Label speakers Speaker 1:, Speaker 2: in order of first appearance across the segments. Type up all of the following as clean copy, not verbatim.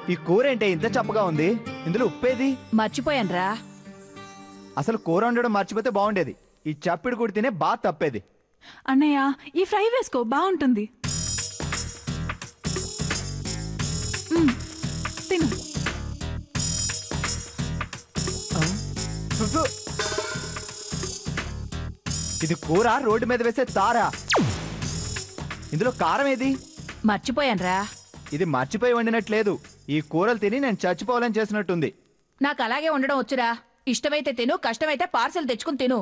Speaker 1: ఈ కూర ఏంటి ఇంత చప్పగా ఉంది? ఇందులో ఉప్పేది?
Speaker 2: మర్చిపోయాన్రా.
Speaker 1: అసలు కూర వండడం మర్చిపోతే బాగుండేది. ఈ చప్పిడి కూడా తినే బాగా తప్పేది.
Speaker 3: అన్నయ్య ఈ ఫ్రై వేసుకో, బాగుంటుంది. తిను.
Speaker 1: ఇది కూర రోడ్డు మీద వేసే తారా. ఇందులో కారం ఏది?
Speaker 2: మర్చిపోయాన్రా.
Speaker 1: ఇది మర్చిపోయి వండినట్లేదు. ఈ కూరలు తిని నేను చచ్చిపోవాలని చేసినట్టుంది.
Speaker 2: నాకు అలాగే ఉండడం వచ్చురా. ఇష్టమైతే తిను, కష్టమైతే పార్సెల్ తెచ్చుకుని తిను.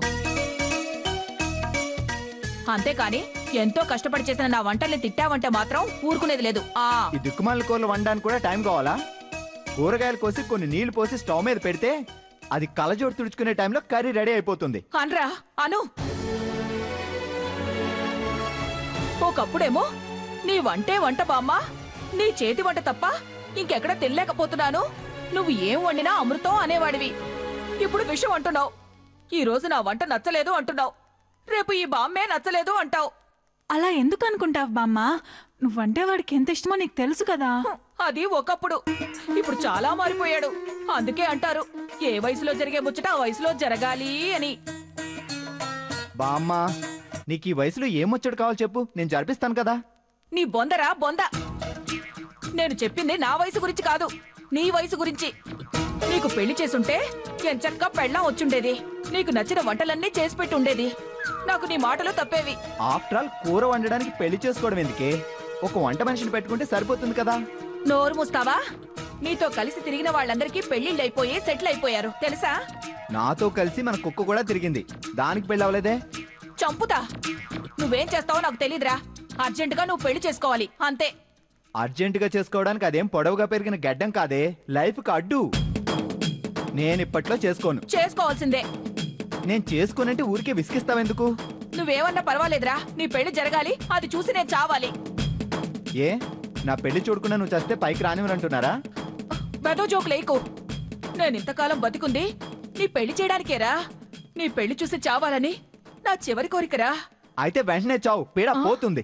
Speaker 2: అంతేకాని ఎంతో కష్టపడి చేసిన నా వంటల్ని తిట్టావంటే మాత్రం ఊరుకునేది లేదు.
Speaker 1: ఈ దిక్కుమాల కూరలు వండడానికి కూడా టైం కావాలా? కూరగాయలు కోసి కొన్ని నీళ్లు పోసి స్టవ్ మీద పెడితే అది కలజోడు తుడుచుకునే టైంలో కర్రీ రెడీ అయిపోతుంది.
Speaker 2: అనరా అను. ఒకప్పుడేమో నీ వంటే వంట బామ్మ, నీ చేతి వంట తప్ప ఇంకెక్కడ తినలేకపోతున్నాను, నువ్వు ఏం వండినా అమృతం అనేవాడివి. ఇప్పుడు విషం అంటున్నావు. ఈ రోజు నా వంట నచ్చలేదు అంటున్నావు, రేపు ఈ బామ్మే నచ్చలేదు అంటావు.
Speaker 3: అలా ఎందుకు అనుకుంటావు బామ్మ? నువ్వంటే వాడికి ఎంత ఇష్టమో నీకు తెలుసు కదా.
Speaker 2: అది ఒకప్పుడు, ఇప్పుడు చాలా మారిపోయాడు. అందుకే అంటారు ఏ వయసులో జరిగే ముచ్చట ఆ వయసులో జరగాలి అని.
Speaker 1: బామ్మ, నీకు ఈ వయసులో ఏం ముచ్చట కావాలి చెప్పు, నేను జరిపిస్తాను కదా.
Speaker 2: నీ బొందరా బొంద. నేను చెప్పింది నా వయసు గురించి కాదు, నీ వయసు గురించి. నీకు పెళ్లి చేసుంటే ఎంచక్కా పెళ్ళాం వచ్చుండేది, నీకు నచ్చిన వంటలన్నీ చేసి పెట్టి ఉండేది. నాకు నీ మాటలు తప్పేవి.
Speaker 1: ఆఫ్టర్ ఆల్ కూర వండడానికి పెళ్లి చేసుకోవడం ఎందుకే? ఒక వంట మనిషిని పెట్టుకుంటే సరిపోతుంది కదా.
Speaker 2: నోరు మూస్తావా? నీతో కలిసి తిరిగిన వాళ్ళందరికీ పెళ్లిళ్ళు అయిపోయి సెటిల్ అయిపోయారు తెలుసా?
Speaker 1: నాతో కలిసి మన కుక్క కూడా తిరిగింది, దానికి పెళ్లి అవ్వలేదే.
Speaker 2: చంపుతా. నువ్వేం చేస్తావో నాకు తెలీదురా. అర్జెంటుగా నువ్వు పెళ్లి చేసుకోవాలి అంతే.
Speaker 1: అర్జెంటుగా చేసుకోవడానికి అదేం పొడవుగా పెరిగిన గడ్డం కాదే, లైఫ్కి అడ్డు. నేను ఇప్పట్లో చేసుకోను.
Speaker 2: చేసుకోవాల్సిందే.
Speaker 1: నేను చేసుకోనంటే ఊరికే విసిగిస్తావెందుకు?
Speaker 2: నువ్వేమన్నా పర్వాలేదురా, నీ పెళ్లి జరగాలి, అది చూసి నేను చావాలి.
Speaker 1: ఏ, నా పెళ్లి చూడకుండా నువ్వు చస్తే పైకి రానివరంటున్నారా?
Speaker 2: బెదో జోక్ లేకు. నేను ఇంతకాలం బతికుంది నీ పెళ్లి చేయడానికేరా. నీ పెళ్లి చూసి చావాలని నా చివరి కోరికరా.
Speaker 1: అయితే వెంటనే చావు, పీడ పోతుంది.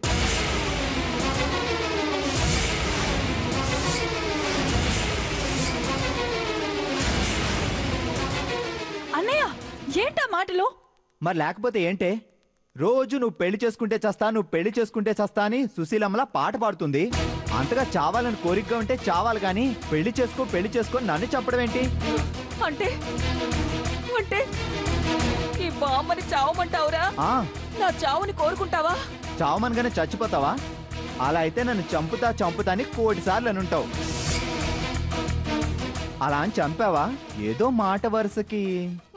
Speaker 3: అన్నయ్య ఏంటా మాటలు?
Speaker 1: మరి లేకపోతే ఏంటే? రోజు నువ్వు పెళ్లి చేసుకుంటే చస్తా, నువ్వు పెళ్లి చేసుకుంటే చస్తా అని సుశీలమ్మలా పాట పాడుతుంది. అంతగా చావాలని కోరికగా ఉంటే చావాలి గాని పెళ్లి చేసుకో నన్ను చంపడం ఏంటి?
Speaker 2: అంటే అంటే ఈ బామ్మని చావమంటావురా? నా చావుని కోరుకుంటావా?
Speaker 1: చావమనగానే చచ్చిపోతావా? అలా అయితే నన్ను చంపుతా అని 1,000 సార్లు అని ఉంటావు. అలా అని చంపావా? ఏదో మాట వరుసకి.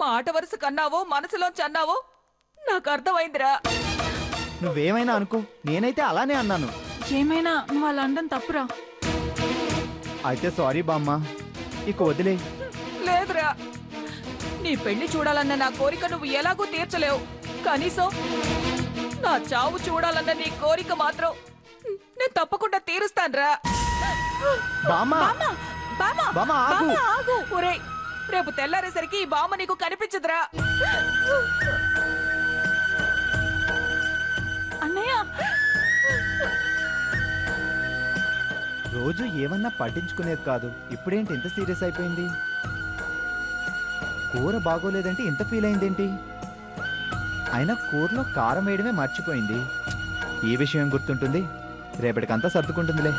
Speaker 2: మాట వరుస కన్నావో మనసులోంచి అన్నావో నాకు అర్థమైందిరా.
Speaker 1: నువ్వేమైనా అనుకో, నేనైతే అలానే అన్నాను.
Speaker 3: ఏమైనా నువ్వు అలా అనడం తప్పురా.
Speaker 1: అయితే సారీ బామ్మ, ఇక వదిలే.
Speaker 2: లేదురా, నీ పెళ్లి చూడాలన్న నా కోరిక నువ్వు ఎలాగూ తీర్చలేవు. కనీసం నా చావు చూడాలన్న నీ కోరిక మాత్రం నేను తప్పకుండా తీరుస్తానురా.
Speaker 1: బామ్మ ఆగు.
Speaker 2: ఒరేయ్, రేపు తెల్లారేసరికి ఈ బామ్మ నీకు కనిపించదురా.
Speaker 3: అన్నయ్య,
Speaker 1: రోజు ఏమన్నా పట్టించుకునేది కాదు, ఇప్పుడేంటి ఇంత సీరియస్ అయిపోయింది? కూర బాగోలేదంటే ఇంత ఫీల్ అయిందేంటి? అయినా కూరలో కారం వేయడమే మర్చిపోయింది. ఈ విషయం గుర్తుంటుంది, రేపటికంతా సర్దుకుంటుందిలే.